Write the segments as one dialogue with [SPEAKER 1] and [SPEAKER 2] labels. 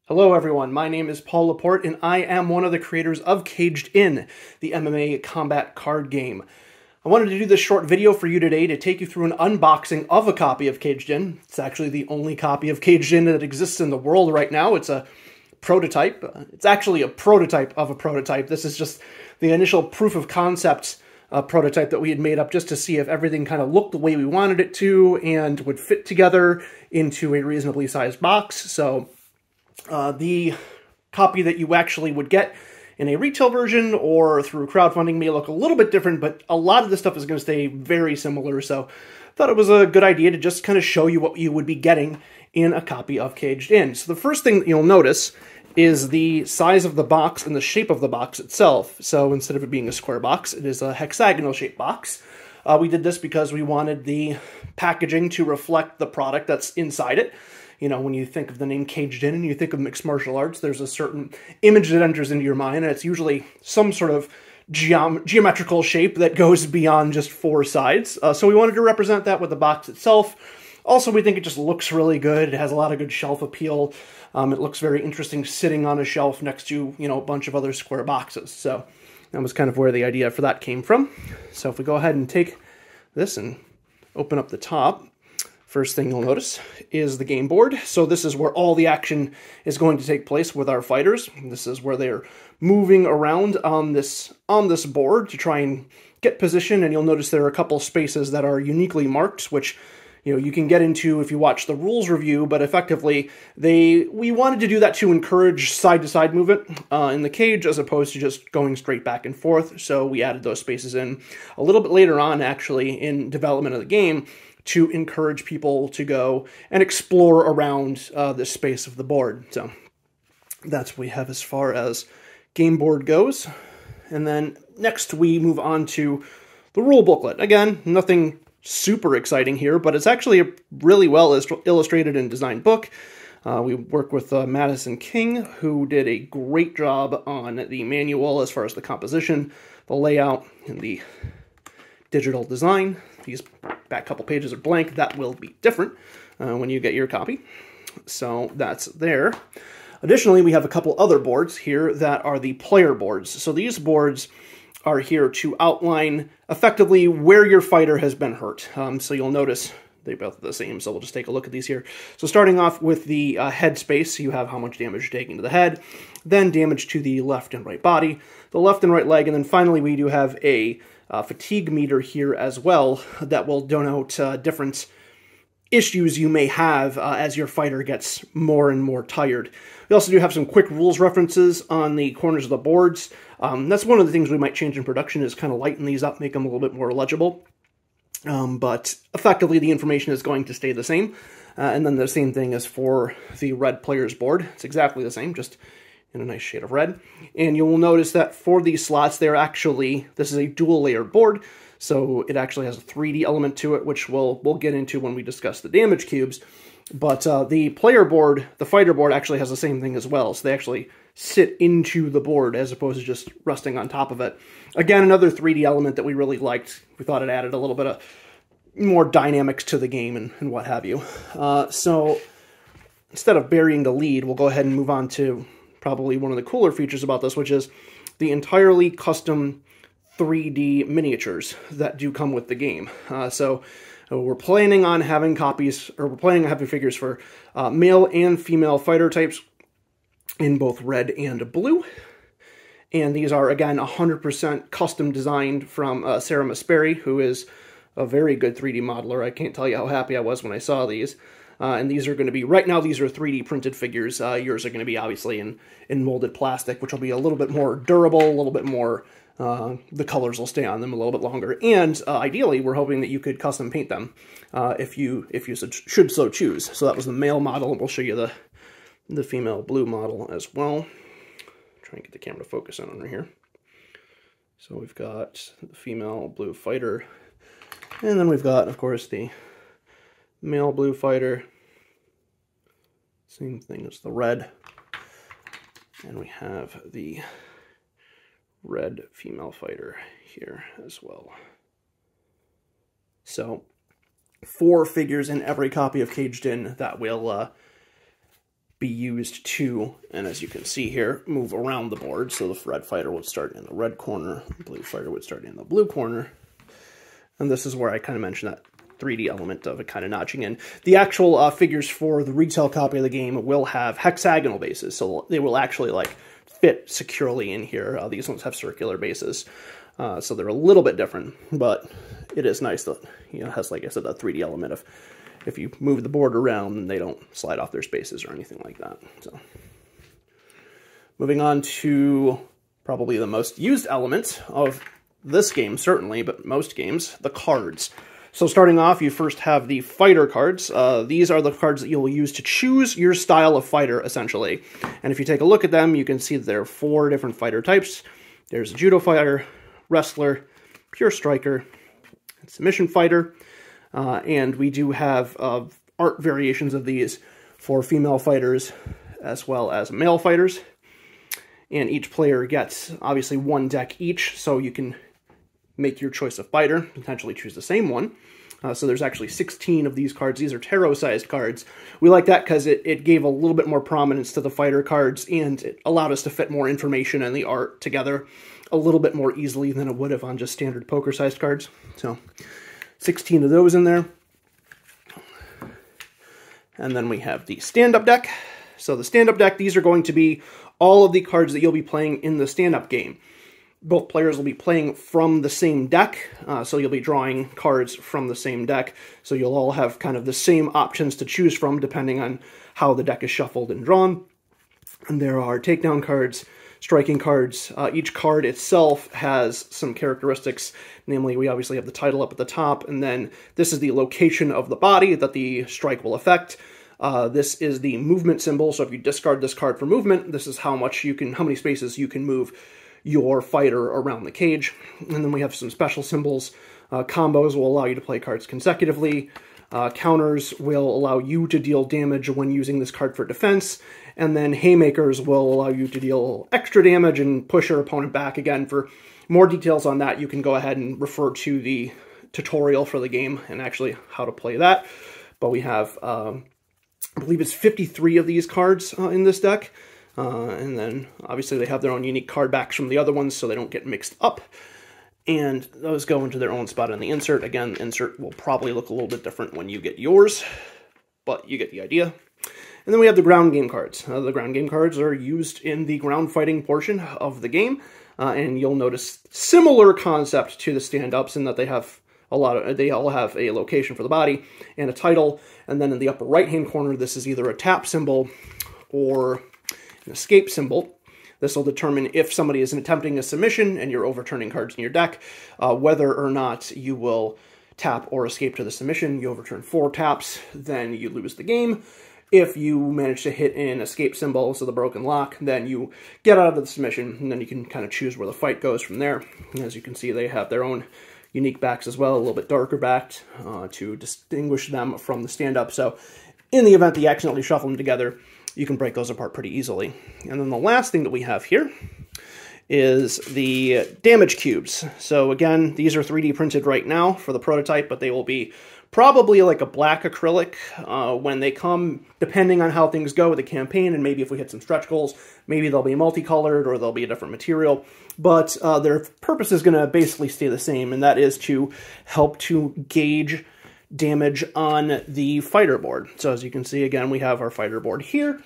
[SPEAKER 1] Hello everyone, my name is Paul Laporte and I am one of the creators of Caged In, the MMA combat card game. I wanted to do this short video for you today to take you through an unboxing of a copy of Caged In. It's actually the only copy of Caged In that exists in the world right now. It's a prototype. It's actually a prototype of a prototype. This is just the initial proof of concept prototype that we had made up just to see if everything kind of looked the way we wanted it to and would fit together into a reasonably sized box. So the copy that you actually would get in a retail version or through crowdfunding may look a little bit different, but a lot of this stuff is going to stay very similar, so I thought it was a good idea to just kind of show you what you would be getting in a copy of Caged In. So the first thing that you'll notice is the size of the box and the shape of the box itself. So instead of it being a square box, it is a hexagonal shaped box. We did this because we wanted the packaging to reflect the product that's inside it. You know, when you think of the name Caged In and you think of mixed martial arts, there's a certain image that enters into your mind, and it's usually some sort of geometrical shape that goes beyond just four sides. So we wanted to represent that with the box itself. Also, we think it just looks really good. It has a lot of good shelf appeal. It looks very interesting sitting on a shelf next to, you know, a bunch of other square boxes. So that was kind of where the idea for that came from. So if we go ahead and take this and open up the top, first thing you'll notice is the game board. So this is where all the action is going to take place with our fighters. This is where they're moving around on this board to try and get position, and you'll notice there are a couple spaces that are uniquely marked, which you can get into if you watch the rules review, but effectively we wanted to do that to encourage side-to-side movement in the cage as opposed to just going straight back and forth. So we added those spaces in a little bit later on, actually, in development of the game, to encourage people to go and explore around this space of the board. So that's what we have as far as game board goes. And then next we move on to the rule booklet. Again, nothing super exciting here, but it's actually a really well illustrated and designed book. We work with Madison King, who did a great job on the manual as far as the composition, the layout, and the digital design. These back couple pages are blank. That will be different when you get your copy. So that's there. Additionally, we have a couple other boards here that are the player boards. So these boards are here to outline effectively where your fighter has been hurt. So you'll notice they're both the same, so we'll just take a look at these here. So starting off with the head space, you have how much damage you're taking to the head, then damage to the left and right body, the left and right leg, and then finally we do have a fatigue meter here as well that will denote different issues you may have as your fighter gets more and more tired. We also do have some quick rules references on the corners of the boards. That's one of the things we might change in production, is kind of lighten these up, make them a little bit more legible. But effectively the information is going to stay the same. And then the same thing as for the red player's board. It's exactly the same, just in a nice shade of red. And you will notice that for these slots, they're actually, this is a dual layer board, so it actually has a 3D element to it, which we'll get into when we discuss the damage cubes. But the player board, the fighter board, actually has the same thing as well, so they actually sit into the board as opposed to just resting on top of it. Again, another 3D element that we really liked. We thought it added a little bit of more dynamics to the game and what have you. So instead of burying the lead, we'll go ahead and move on to probably one of the cooler features about this, which is the entirely custom 3D miniatures that do come with the game. So we're planning on having copies, or we're planning on having figures for male and female fighter types in both red and blue. And these are, again, 100% custom designed from Sarah Masperi, who is a very good 3D modeler. I can't tell you how happy I was when I saw these. And these are going to be, right now, these are 3D printed figures. Yours are going to be, obviously, in molded plastic, which will be a little bit more durable, a little bit more, the colors will stay on them a little bit longer. And ideally, we're hoping that you could custom paint them if you should so choose. So that was the male model, and we'll show you the female blue model as well. Try and get the camera to focus in on her here. So we've got the female blue fighter, and then we've got, of course, the male blue fighter. Same thing as the red. And we have the red female fighter here as well. So 4 figures in every copy of Caged In that will be used to, and as you can see here, move around the board. So the red fighter would start in the red corner, the blue fighter would start in the blue corner. And this is where I kind of mentioned that 3D element of it kind of notching in. The actual figures for the retail copy of the game will have hexagonal bases, so they will actually like fit securely in here. These ones have circular bases, so they're a little bit different, but it is nice that, you know, it has, like I said, that 3D element of if you move the board around, they don't slide off their spaces or anything like that. So, moving on to probably the most used element of this game, certainly, but most games, the cards. So starting off, you first have the fighter cards. These are the cards that you'll use to choose your style of fighter, essentially. And if you take a look at them, you can see that there are 4 different fighter types. There's a judo fighter, wrestler, pure striker, submission fighter, and we do have art variations of these for female fighters as well as male fighters. And each player gets, obviously, 1 deck each, so you can make your choice of fighter, potentially choose the same one. So there's actually 16 of these cards. These are tarot-sized cards. We like that because it gave a little bit more prominence to the fighter cards, and it allowed us to fit more information and the art together a little bit more easily than it would have on just standard poker-sized cards. So 16 of those in there. And then we have the stand-up deck. So the stand-up deck, these are going to be all of the cards that you'll be playing in the stand-up game. Both players will be playing from the same deck, so you'll be drawing cards from the same deck, so you'll all have kind of the same options to choose from depending on how the deck is shuffled and drawn. And there are takedown cards, striking cards. Each card itself has some characteristics, namely we obviously have the title up at the top, and then this is the location of the body that the strike will affect. This is the movement symbol, so if you discard this card for movement, this is how many spaces you can move your fighter around the cage. And then we have some special symbols. Combos will allow you to play cards consecutively. Counters will allow you to deal damage when using this card for defense. And then haymakers will allow you to deal extra damage and push your opponent back. Again, for more details on that, you can go ahead and refer to the tutorial for the game and actually how to play that. But we have, I believe it's 53 of these cards in this deck. And then, obviously, they have their own unique card backs from the other ones, so they don't get mixed up. And those go into their own spot in the insert. Again, the insert will probably look a little bit different when you get yours, but you get the idea. And then we have the ground game cards. The ground game cards are used in the ground fighting portion of the game, and you'll notice similar concept to the stand-ups in that they have they all have a location for the body and a title. And then in the upper right-hand corner, this is either a tap symbol or an escape symbol. This will determine if somebody is attempting a submission and you're overturning cards in your deck, whether or not you will tap or escape to the submission. You overturn 4 taps, then you lose the game. If you manage to hit an escape symbol, so the broken lock, then you get out of the submission, and then you can kind of choose where the fight goes from there. And as you can see, they have their own unique backs as well, a little bit darker backed to distinguish them from the stand-up. So in the event that you accidentally shuffle them together, you can break those apart pretty easily. And then the last thing that we have here is the damage cubes. So again, these are 3D printed right now for the prototype, but they will be probably like a black acrylic when they come, depending on how things go with the campaign, and maybe if we hit some stretch goals, maybe they'll be multicolored or they'll be a different material. But their purpose is going to basically stay the same, and that is to help to gauge damage on the fighter board. So as you can see, again, we have our fighter board here.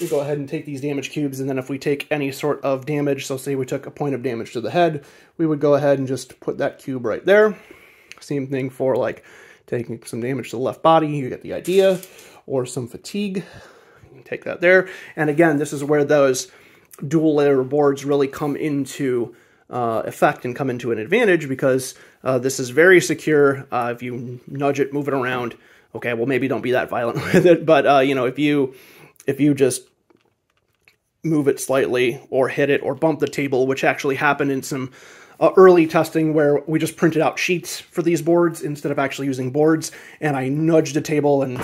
[SPEAKER 1] We go ahead and take these damage cubes, and then if we take any sort of damage, so say we took a point of damage to the head, we would go ahead and just put that cube right there. Same thing for like taking some damage to the left body, you get the idea, or some fatigue, you can take that there. And again, this is where those dual layer boards really come into effect and come into an advantage, because this is very secure. If you nudge it, move it around, okay, well, maybe don't be that violent with it, but you know, if you just move it slightly or hit it or bump the table, which actually happened in some early testing where we just printed out sheets for these boards instead of actually using boards, and I nudged the table and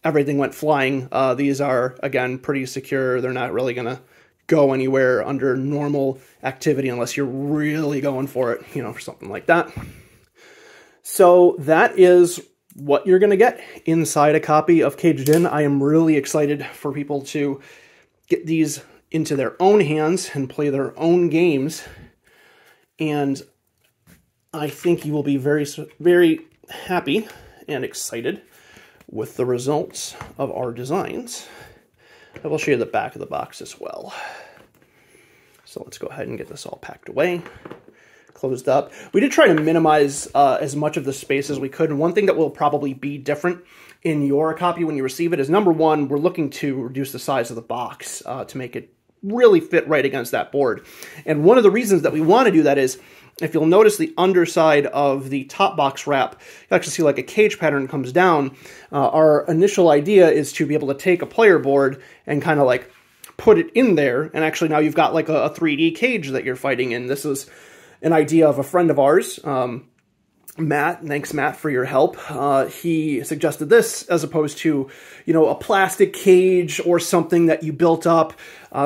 [SPEAKER 1] everything went flying. These are, again, pretty secure. They're not really going to go anywhere under normal activity unless you're really going for it, you know, for something like that. So that is what you're going to get inside a copy of Caged In. I am really excited for people to get these into their own hands and play their own games. And I think you will be very, very happy and excited with the results of our designs. I will show you the back of the box as well. So let's go ahead and get this all packed away, closed up. We did try to minimize as much of the space as we could. And one thing that will probably be different in your copy when you receive it is, number one, we're looking to reduce the size of the box to make it really fit right against that board. And one of the reasons that we want to do that is, if you'll notice the underside of the top box wrap, you actually see like a cage pattern comes down. Our initial idea is to be able to take a player board and kind of like put it in there, and actually now you've got like a 3D cage that you're fighting in. This is an idea of a friend of ours, Matt. Thanks, Matt, for your help. He suggested this as opposed to, a plastic cage or something that you built up,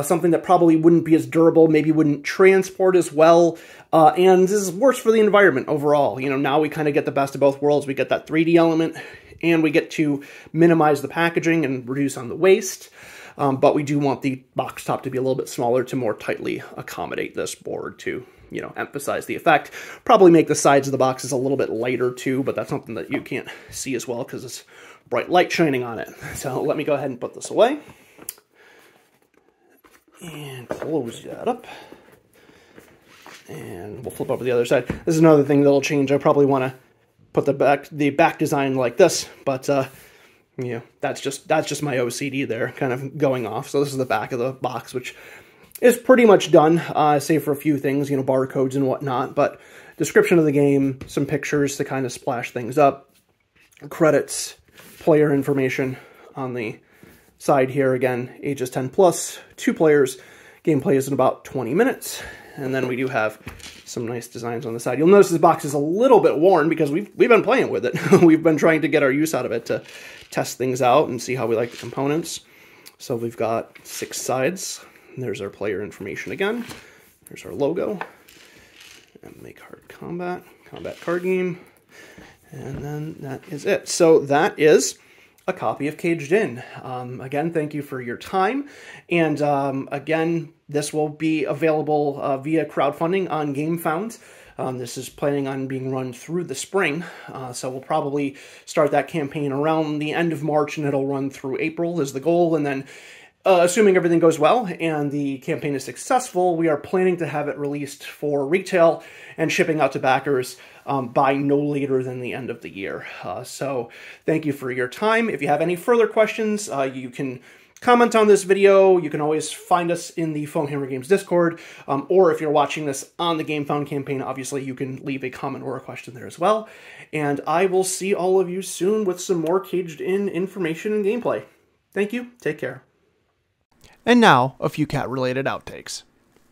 [SPEAKER 1] something that probably wouldn't be as durable, maybe wouldn't transport as well, and this is worse for the environment overall. Now we kind of get the best of both worlds. We get that 3D element, and we get to minimize the packaging and reduce on the waste. But we do want the box top to be a little bit smaller to more tightly accommodate this board to, emphasize the effect. Probably make the sides of the boxes a little bit lighter too, but that's something that you can't see as well because it's bright light shining on it. So let me go ahead and put this away. And close that up. And we'll flip over the other side. This is another thing that'll change. I probably want to put the back design like this, but that's just my OCD there kind of going off. So this is the back of the box, which is pretty much done, save for a few things, barcodes and whatnot, but description of the game, some pictures to kind of splash things up, credits, player information on the side here. Again, ages 10 plus, 2 players, gameplay is in about 20 minutes, and then we do have some nice designs on the side. You'll notice this box is a little bit worn because we've been playing with it. We've been trying to get our use out of it to test things out and see how we like the components. So we've got 6 sides. There's our player information again. There's our logo. MMA Card Combat card game. And then that is it. So that is a copy of Caged In. Again, thank you for your time. And again, this will be available via crowdfunding on GameFound. This is planning on being run through the spring, so we'll probably start that campaign around the end of March, and it'll run through April is the goal, and then assuming everything goes well and the campaign is successful, we are planning to have it released for retail and shipping out to backers by no later than the end of the year. So thank you for your time. If you have any further questions, you can comment on this video. You can always find us in the Foam Hammer Games Discord, or if you're watching this on the GameFound campaign, obviously you can leave a comment or a question there as well. And I will see all of you soon with some more Caged In information and gameplay. Thank you. Take care. And now, a few cat-related outtakes.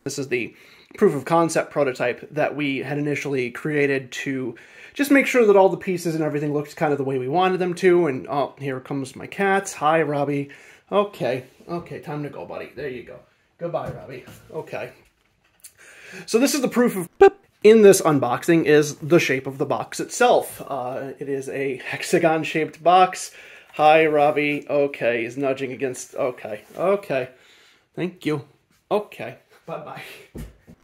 [SPEAKER 1] This is the proof of concept prototype that we had initially created to just make sure that all the pieces and everything looked kind of the way we wanted them to. And oh, here comes my cat. Hi, Robbie. Okay, time to go, buddy. There you go. Goodbye, Robbie. Okay. So this is the proof of... Boop. In this unboxing is the shape of the box itself. It is a hexagon-shaped box. Hi, Robbie. Okay, he's nudging against... Okay. Thank you. Okay. Bye-bye.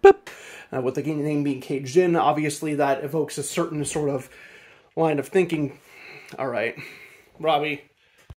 [SPEAKER 1] Boop. With the name being Caged In, obviously that evokes a certain sort of line of thinking. All right. Robbie.